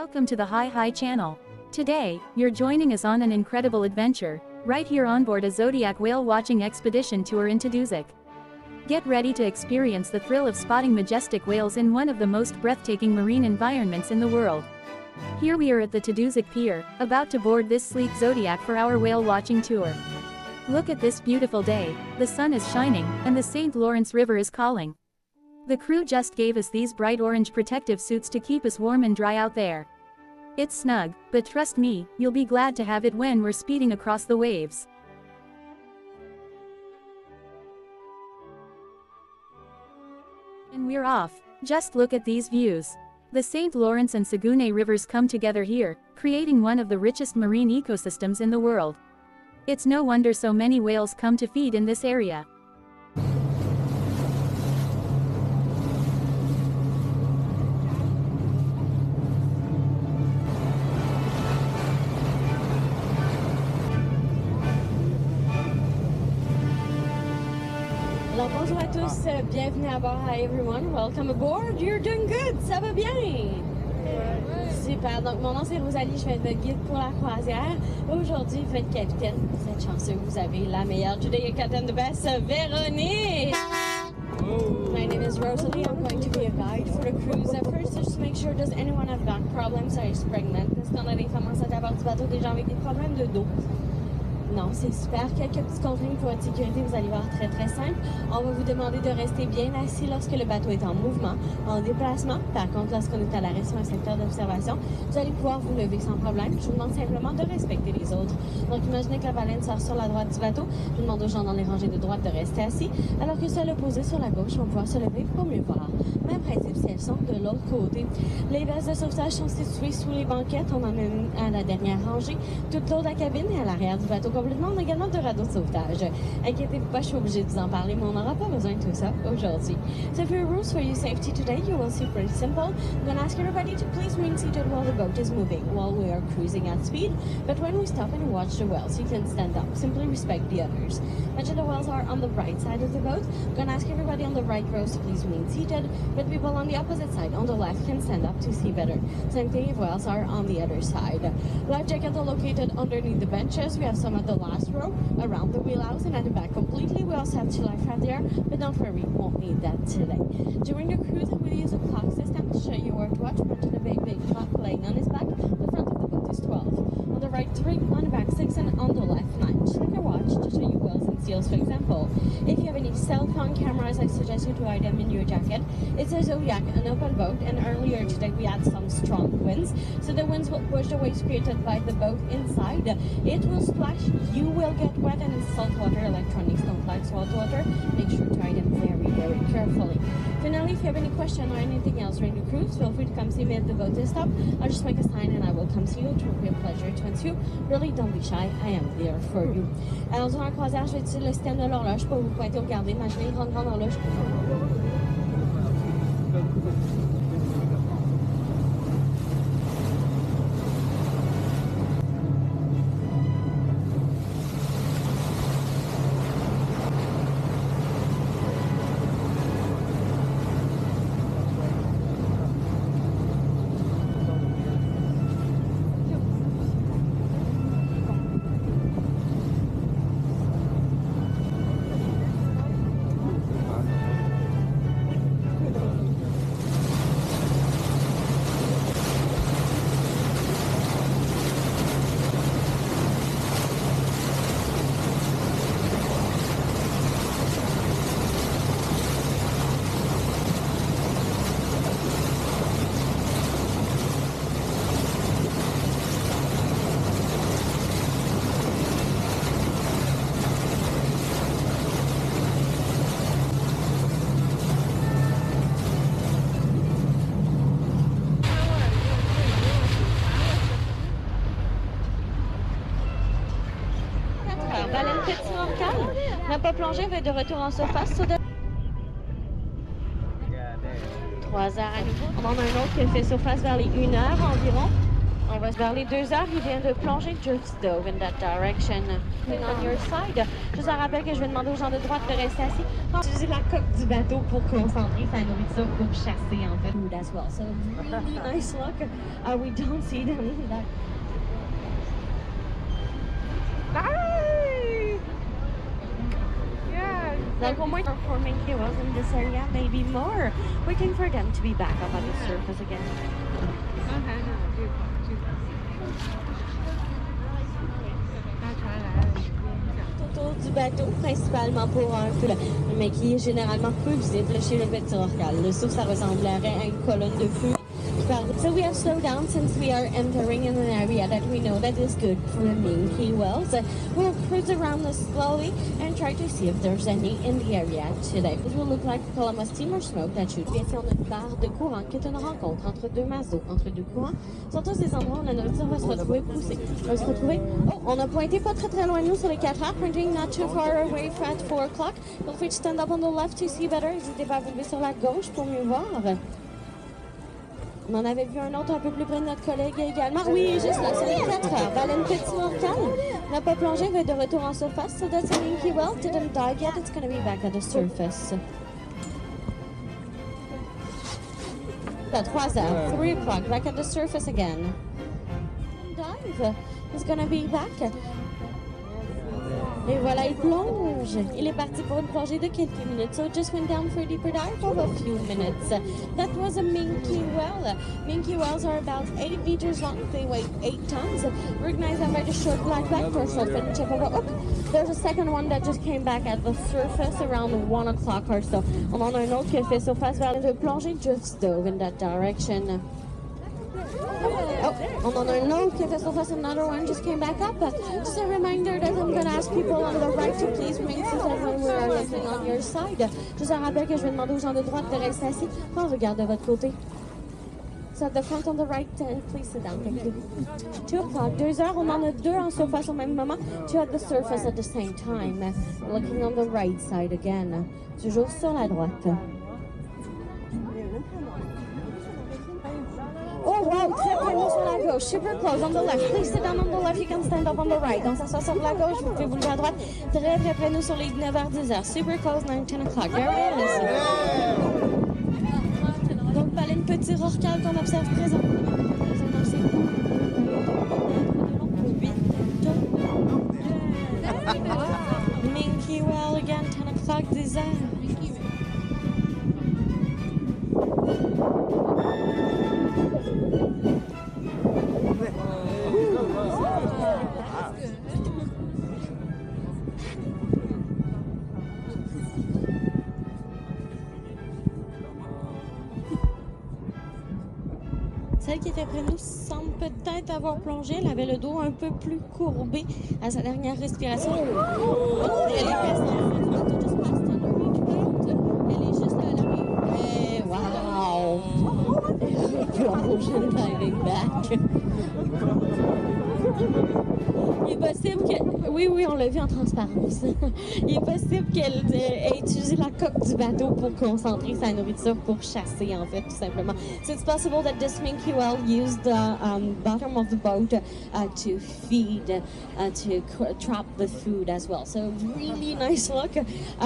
Welcome to the Hi channel. Today, you're joining us on an incredible adventure, right here on board a Zodiac whale watching expedition tour in Tadoussac. Get ready to experience the thrill of spotting majestic whales in one of the most breathtaking marine environments in the world. Here we are at the Tadoussac pier, about to board this sleek Zodiac for our whale watching tour. Look at this beautiful day, the sun is shining, and the St. Lawrence River is calling. The crew just gave us these bright orange protective suits to keep us warm and dry out there. It's snug, but trust me, you'll be glad to have it when we're speeding across the waves. And we're off. Just look at these views. The St. Lawrence and Saguenay Rivers come together here, creating one of the richest marine ecosystems in the world. It's no wonder so many whales come to feed in this area. Alors bonjour à tous, bienvenue à bord, hi everyone, welcome aboard, you're doing good, ça va bien? Super, donc mon nom c'est Rosalie, je vais être votre guide pour la croisière. Aujourd'hui, vous êtes capitaine, vous êtes chanceux, vous avez la meilleure today captain, the best, Véronique! My name is Rosalie, I'm going to be a guide for the cruise. First, just make sure, does anyone have back problems, are you pregnant? Est-ce qu'on a des femmes enceintes à bord du bateau, des gens avec des problèmes de dos? Non, c'est super. Quelques petites consignes pour votre sécurité, vous allez voir très simple. On va vous demander de rester bien assis lorsque le bateau est en mouvement, en déplacement. Par contre, lorsqu'on est à l'arrêt sur un secteur d'observation, vous allez pouvoir vous lever sans problème. Je vous demande simplement de respecter les autres. Donc, imaginez que la baleine sort sur la droite du bateau. Je demande aux gens dans les rangées de droite de rester assis, alors que celles opposées sur la gauche vont pouvoir se lever pour mieux voir. Même principe si elles sont de l'autre côté. Les vestes de sauvetage sont situées sous les banquettes. On en a une à la dernière rangée. Toute l'autre la cabine est à l'arrière du bateau. On a également de radeaux de sauvetage. Inquiétez-vous pas, je suis obligée de vous en parler, mais on n'aura pas besoin de tout ça aujourd'hui. So for your rules for your safety today, you will see pretty simple. I'm going to ask everybody to please remain seated while the boat is moving, while we are cruising at speed. But when we stop and watch the whales, you can stand up. Simply respect the others. Imagine the whales are on the right side of the boat. I'm going to ask everybody on the right row to please remain seated, but people on the opposite side, on the left, can stand up to see better. Same thing if whales are on the other side. Life jackets are located underneath the benches. We have some at the last row, around the wheelhouse, and at the back completely. We also have 2 life rafts there, but don't worry, we won't need that today. During the cruise, we'll use a clock system to show you where to watch. Mention a big clock laying on his back. The front of the boat is 12. On the right 3, on the back 6, and on the left 9. Just like a watch to show you whales and seals, for example. If you have any cell phone cameras, I suggest you to hide them in your jacket. It's a Zodiac, an open boat, and earlier today we had some strong winds, so the winds will push the waves created by the boat inside. It will splash, you will get wet, and it's saltwater. Electronics don't like salt water. Make sure to hide them very carefully. Finally, if you have any question or anything else during the cruise, feel free to come see me at the boat is stop. I'll just make a sign and I will come see you. It will be a pleasure to answer you. Really, don't be shy. I am there for you. Alors, durant la croisière, je vais utiliser le système de l'horloge pour vous pointer au garder. Imaginez une grande horloge. Baleine pétillante, n'a pas plongé, va être de retour en surface. 3 heures à nouveau. On en a un autre qui fait surface vers les 1 heure environ. On va vers les 2 heures, il vient de plonger, just dove in that direction. On your side. Je vous rappelle que je vais demander aux gens de droite de rester assis. Utiliser la coque du bateau pour concentrer sa nourriture pour chasser en fait. Food as well. So really nice look. We don't see them that. Hi! Yeah. Like one more for Minke Whales in this area, maybe more. Waiting for them to be back up on the surface again. Autour du bateau, principalement pour un feu, mais qui est généralement peu visible chez le petit rorqual. Sauf ça ressemblerait à une colonne de feu. So we have slowed down since we are entering in an area that we know that is good for the Minke Whales. We'll cruise around this slowly and try to see if there's any in the area today. It will look like a column of steam or smoke that should be. Ici, on a une barre de courant qui est une rencontre entre deux masses d'eau, entre deux courants. Ce sont tous des endroits où la nourriture va se retrouver poussée. Va se retrouver. Oh, on a pointé pas très loin de nous sur les 4 heures, pointing not too far away at 4 o'clock. Feel free to stand up on the left to see better. N'hésitez pas à vous lever sur la gauche pour mieux voir. On en avait vu un autre un peu plus près de notre collègue également. Oui, juste là, sur les 4 heures. Baleine petit rorqual. N'a pas plongé, va être de retour en surface. So that's a Minke Whale. Didn't dive yet. It's going to be back at the surface. At 3 heures, 3 o'clock, back at the surface again. Dive. He's going to be back. Et voilà, il plonge. Il est parti pour une plongée de quelques minutes. So just went down for a deeper dive for a few minutes. That was a Minke Whale. Minke Whales are about 8 meters long. They weigh 8 tons. Recognize them by the short black back, dorsal fin, tip of a hook. There's a second one that just came back at the surface around 1 o'clock or so. On en a un autre qui a fait surface vers le plongée, just dove in that direction. Oh, on en a un autre qui a fait surface, another one just came back up. Just a reminder that I'm going to ask people on the right to please remain seated when we are looking on your side. Juste un rappel que je vais demander aux gens de droite de rester assis. On regarde de votre côté. So at the front on the right, please sit down, thank you. 2 o'clock, 2 heures, on en a 2 en surface au même moment. 2 at the surface at the same time. Looking on the right side again. Toujours sur la droite. Oh wow, très près nous sur la gauche, super close on the left. Please sit down on the left, you can stand up on the right. On s'assoit sur la gauche, vous pouvez vous lever à droite. Très près nous sur les 9h, 10h. Super close, 9, 10 o'clock. There it is. Donc, baleine petit rorqual qu'on observe présent. Minke Whale again, 10 o'clock, 10h. Celle qui était près de nous semble peut-être avoir plongé. Elle avait le dos un peu plus courbé à sa dernière respiration. Elle est juste à l'arrivée. Wow! Plonge and diving back. Il est possible que... Oui, on l'a vu en transparence. Il est possible qu'elle ait utilisé la coque du bateau pour concentrer sa nourriture pour chasser, en fait, tout simplement. So it's possible that this Minke Whale used the bottom of the boat to feed, to trap the food as well. So really nice look.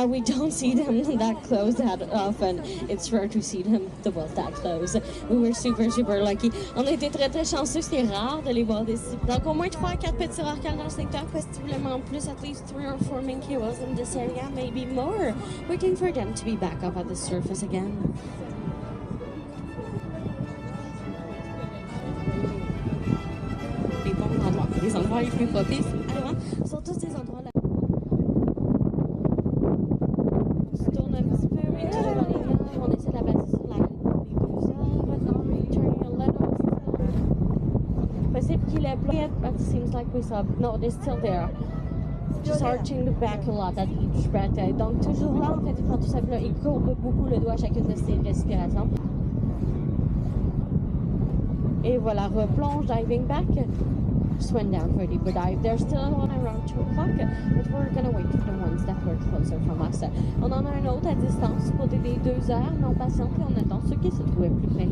We don't see them that close that often. It's rare to see them, the whales that close. We were super lucky. On a été très chanceux, c'est rare de les voir d'ici. Donc au moins 3 à 4 petits rorquals dans le secteur, possiblement plus, at least 3 or 4 Minke Whales in this area, maybe more. Waiting for them to be back up at the surface again. Les bons endroits, les endroits les plus propices, sont tous ces endroits-là. On se tourne un petit peu, oui, toujours dans les mains, on essaie de la passer sur la possible qu'il ait bloqué, but it seems like we saw. No, they're still there. Just arching the back a lot at each breath. Donc toujours là, en fait, il prend tout ça, il courbe beaucoup le doigt à chacune de ses respirations. Et voilà, replonge, diving back. Just went down for a deeper dive. There's still one around 2 o'clock, but we're gonna wait for the ones that were closer from us. On en a un autre à distance, côté des 2 heures, non patient, puis on attend ceux qui se trouvaient plus près.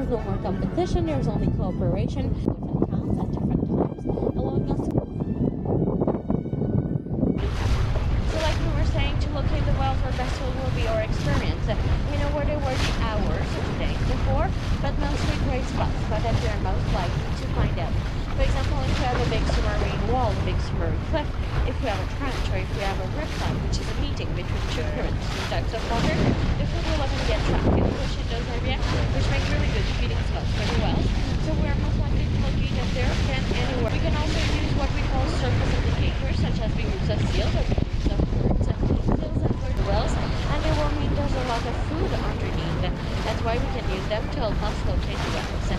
There's no more competition, there's only cooperation. Different towns at different times, allowing us to... So like we were saying, to locate the whales or vessel will be our experience. We know where they were the hours of the day before, but mostly great spots, but that we are most likely to find out. For example, if we have a big submarine wall, a big submarine cliff, if we have a trench, or if we have a riptide, which is a meeting between two currents, two types of water, the food will often get trapped and push in those areas, which makes really good feeding spots for the whales. So we are most likely to locate them there than anywhere. We can also use what we call surface indicators, such as the use of seals or the use of birds. Seals and bird whales, and they will mean there's a lot of food underneath. That's why we can use them to help us locate the whales.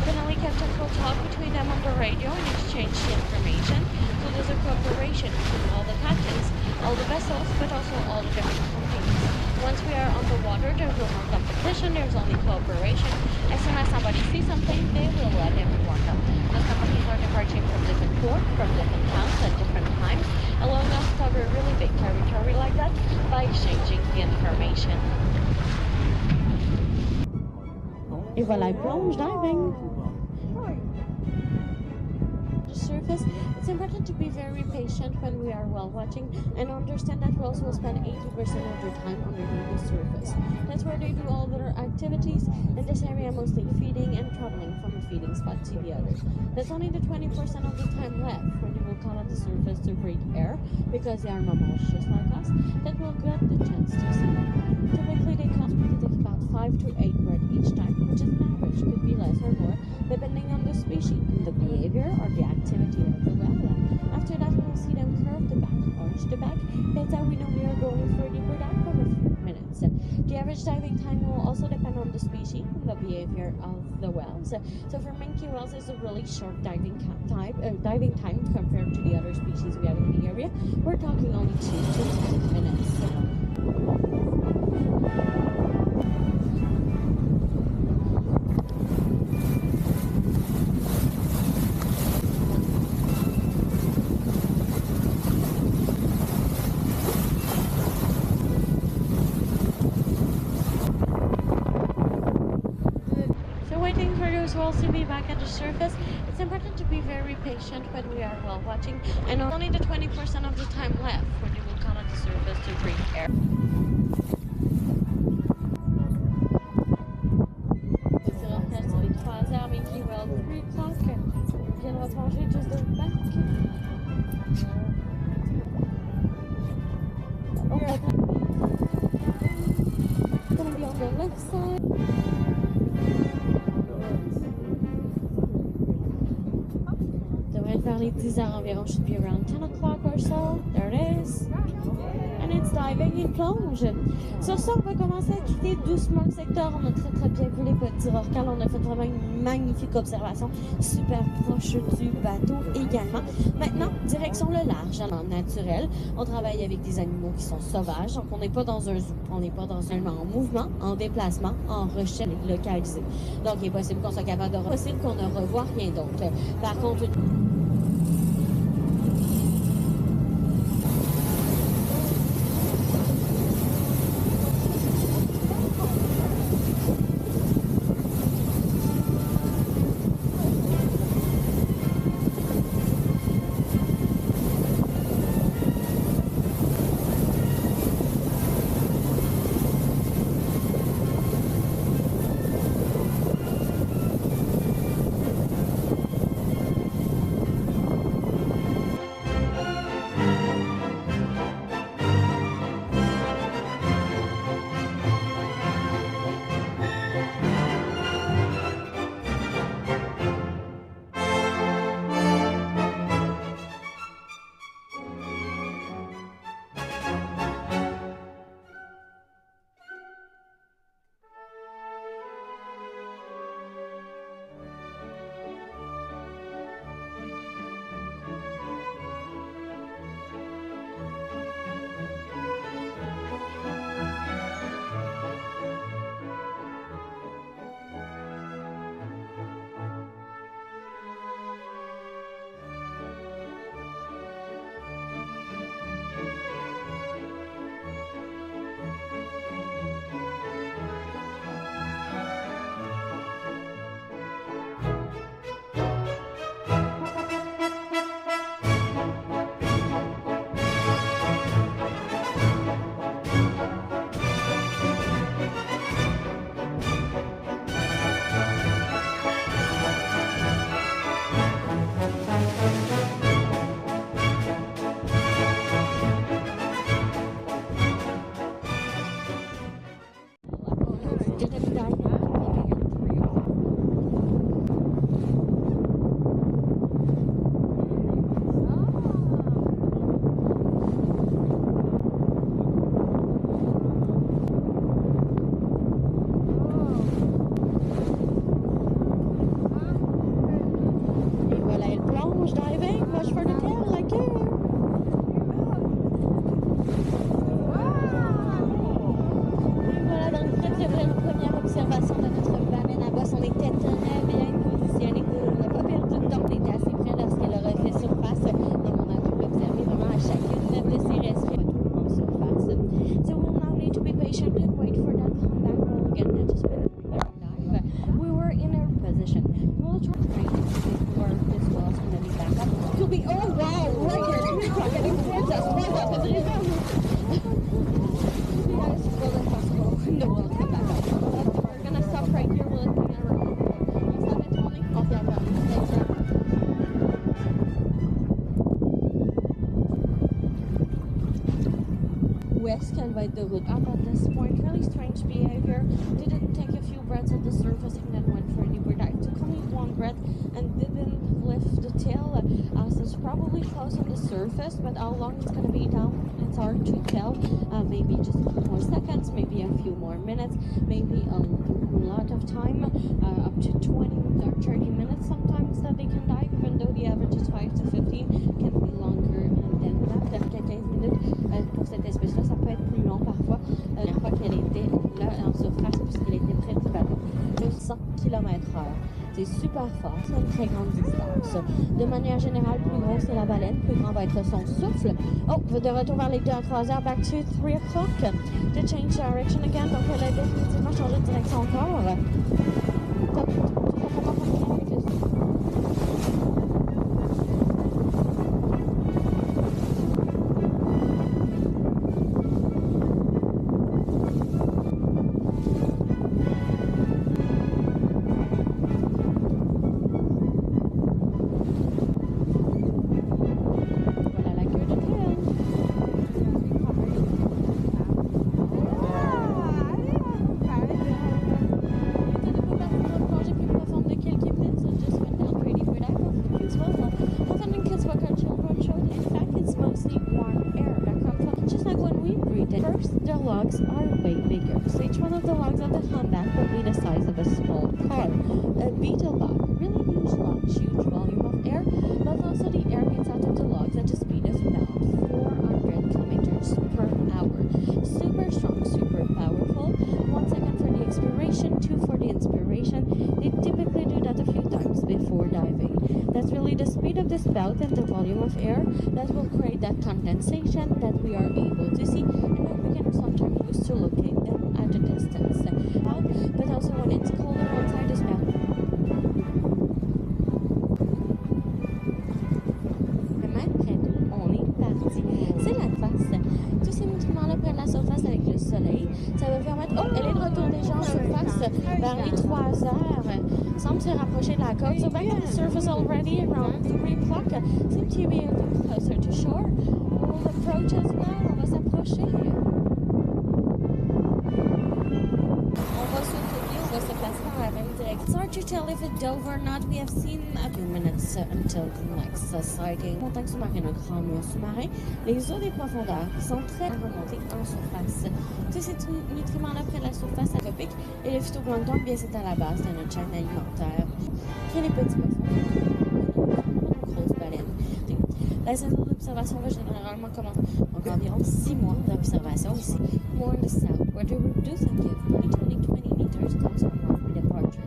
Finally, Captain will talk between them on the radio and exchange the information. So there's a cooperation between all the captains, all the vessels, but also all the different companies. Once we are on the water, there's no more competition, there's only cooperation. As soon as somebody sees something, they will let everyone know. The companies are departing from different ports, from different towns at different times, allowing us to cover a really big territory like that by exchanging the information. Et voilà, plonge diving. The surface, it's important to be very patient when we are whale watching and understand that whales will spend 80% of their time underneath the surface. That's where they do all their activities, in this area mostly feeding and traveling from a feeding spot to the other. There's only the 20% of the time left where they will come on the surface to breathe air, because they are mammals just like us, that will get the chance to see them. Typically they come to take about 5 to 8 breaths each time, which is an average, could be less or more, depending on the species, the behavior or the activity of the whale. After that, we'll see them curve the back, arch the back. That's how we know we are going for a deeper dive for a few minutes. The average diving time will also depend on the species and the behavior of the whales. So for Minke whales, it's a really short diving time compared to the other species we have in the area. We're talking only 2 to 10 minutes. Whales to be back at the surface, it's important to be very patient when we are whale watching, and only the 20% of the time left when they will come at the surface to breathe air. Sur les croisières Minke Whale 3 o'clock, viennent replonger just their back. Okay. Gonna be on the left side. Vers les 10 heures environ, should be around 10 o'clock or so. There it is. And it's diving, il plonge. Sur ça, on va commencer à quitter doucement le secteur. On a très bien vu les petits rorquals. On a fait vraiment une magnifique observation, super proche du bateau également. Maintenant, direction le large, en naturel. On travaille avec des animaux qui sont sauvages, donc on n'est pas dans un zoo. On n'est pas dans un en mouvement, en déplacement, en recherche localisée. Donc il est possible qu'on soit capable de possible qu'on ne revoie rien d'autre. Par contre, We're gonna stop right here. We'll look around. West can bite the wood up at this point. Really strange behavior. Didn't take a few breaths at the surface and then went for a deeper dive. Took only one breath and didn't lift the tail. So it's probably close on the surface, but how long it's gonna be down, it's hard to tell. Maybe just a few more seconds, maybe a few more minutes, maybe a lot of time, up to 20 or 30 minutes sometimes that they can dive, even though the average is 5 to 15, can be longer than that. 10-15 minutes pour cette espèce-là, ça peut être plus long parfois. La dernière fois qu'elle était là en surface, puisqu'elle était près du bateau, 200 km/h. C'est super fort, c'est une très grande distance. De manière générale, plus gros c'est la baleine, plus grand va être son souffle. Oh, de retour vers les 2 à 3 heures, back to 3 o'clock, to change direction again. Donc elle a définitivement changé de direction encore. The logs are way bigger, so each one of the logs on the humpback will be the size of a small car. A beetle log, really huge logs, huge volume of air, but also the air gets out of the logs at a speed of about 400 kilometers per hour. Super strong, super powerful. 1 second for the expiration, 2 for the inspiration. They typically do that a few times before diving. That's really the speed of the spout and the volume of air that will create that condensation that we are able to see, and that we can sometimes use to locate them at a distance. But also when it's colder outside the spout. Même près d'eux, on est parti. C'est la face. Tous ces nutriments-là prennent la surface avec le soleil. Ça va permettre... Oh, elle est de retour déjà en surface vers les 3 heures. Semble se rapprocher de la côte. So back on the surface already around 3 o'clock. Seem to be a little closer to shore. We'll approach as well. On va s'approcher. On va s'occuper, on va se placer dans la même direction. It's hard to tell if it dove or not. We have seen a few minutes until the next sighting. Montagne sous-marine, un grand mur sous-marin. Les eaux des profondeurs qui sont très remontées en surface. Tous ces nutriments-là près de la surface aquatique. Et le phytoplancton, bien c'est à la base de notre chaîne alimentaire. Puis les petits poissons, grosses baleines. La saison d'observation va généralement commencer donc environ 6 mois d'observation ici. More in the south, where the reducing gift, 20 meters comes from north departure.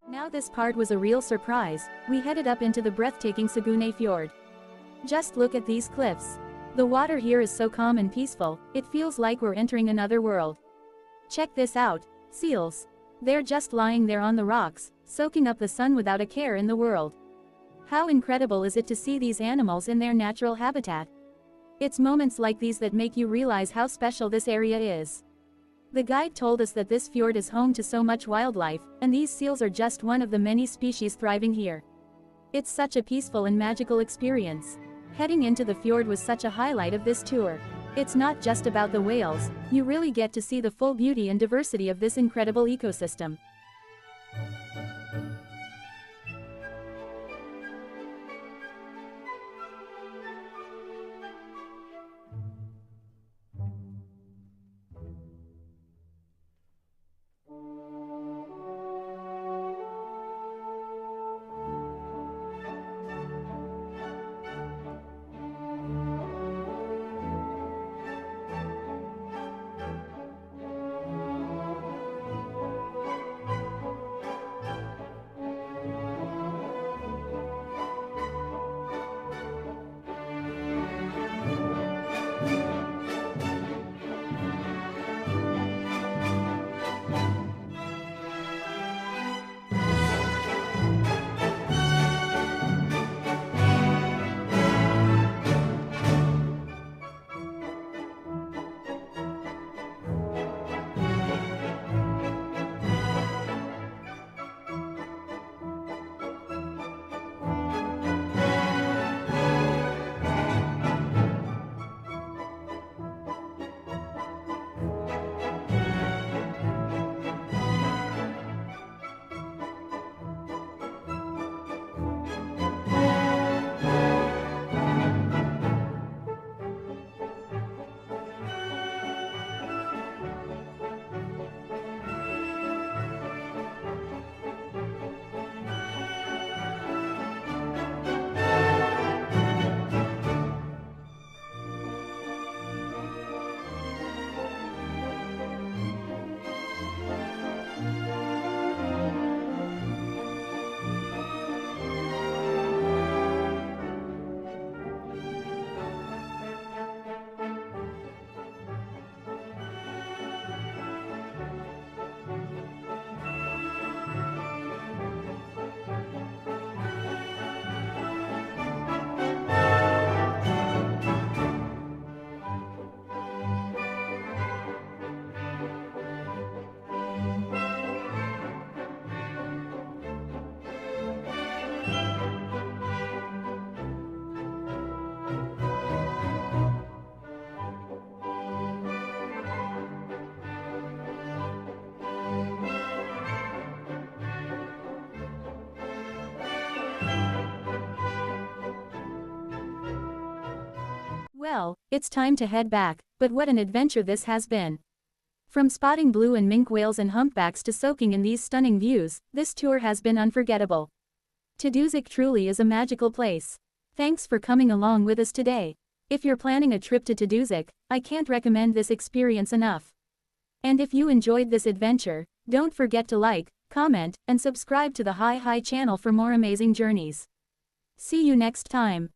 Now this part was a real surprise. We headed up into the breathtaking Saguenay Fjord. Just look at these cliffs. The water here is so calm and peaceful, it feels like we're entering another world. Check this out, seals. They're just lying there on the rocks, soaking up the sun without a care in the world. How incredible is it to see these animals in their natural habitat? It's moments like these that make you realize how special this area is. The guide told us that this fjord is home to so much wildlife, and these seals are just one of the many species thriving here. It's such a peaceful and magical experience. Heading into the fjord was such a highlight of this tour. It's not just about the whales, you really get to see the full beauty and diversity of this incredible ecosystem. Well, it's time to head back, but what an adventure this has been. From spotting blue and minke whales and humpbacks to soaking in these stunning views, this tour has been unforgettable. Tadoussac truly is a magical place. Thanks for coming along with us today. If you're planning a trip to Tadoussac, I can't recommend this experience enough. And if you enjoyed this adventure, don't forget to like, comment, and subscribe to the Hi channel for more amazing journeys. See you next time.